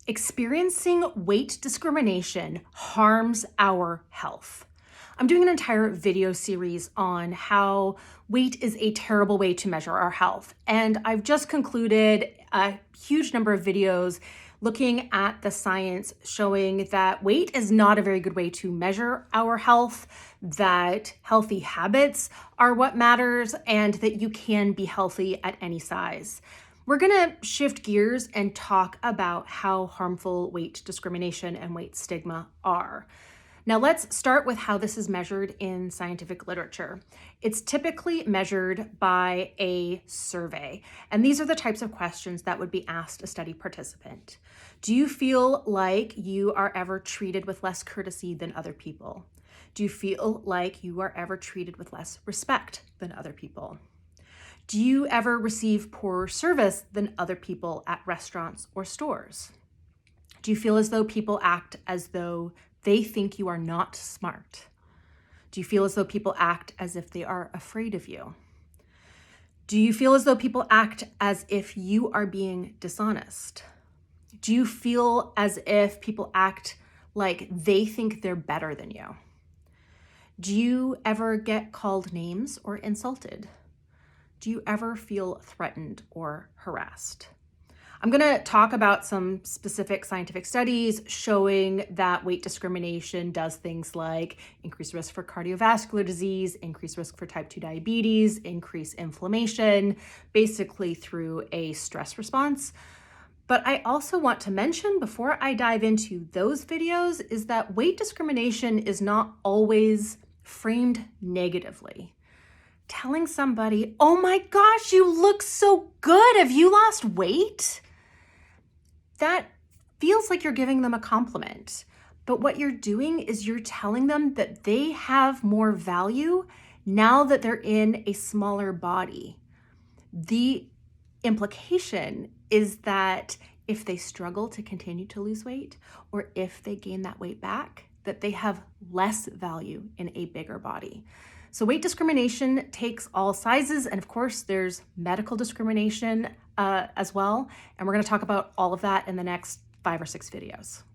Experiencing weight discrimination harms our health. I'm doing an entire video series on how weight is a terrible way to measure our health. And I've just concluded a huge number of videos looking at the science showing that weight is not a very good way to measure our health, that healthy habits are what matters, and that you can be healthy at any size. We're gonna shift gears and talk about how harmful weight discrimination and weight stigma are. Now let's start with how this is measured in scientific literature. It's typically measured by a survey, and these are the types of questions that would be asked a study participant. Do you feel like you are ever treated with less courtesy than other people? Do you feel like you are ever treated with less respect than other people? Do you ever receive poorer service than other people at restaurants or stores? Do you feel as though people act as though they think you are not smart? Do you feel as though people act as if they are afraid of you? Do you feel as though people act as if you are being dishonest? Do you feel as if people act like they think they're better than you? Do you ever get called names or insulted? Do you ever feel threatened or harassed? I'm going to talk about some specific scientific studies showing that weight discrimination does things like increase risk for cardiovascular disease, increase risk for type 2 diabetes, increase inflammation, basically through a stress response. But I also want to mention before I dive into those videos is that weight discrimination is not always framed negatively. Telling somebody, oh my gosh, you look so good. Have you lost weight? That feels like you're giving them a compliment. But what you're doing is you're telling them that they have more value now that they're in a smaller body. The implication is that if they struggle to continue to lose weight, or if they gain that weight back, that they have less value in a bigger body. So weight discrimination takes all sizes, and of course there's medical discrimination as well. And we're going to talk about all of that in the next 5 or 6 videos.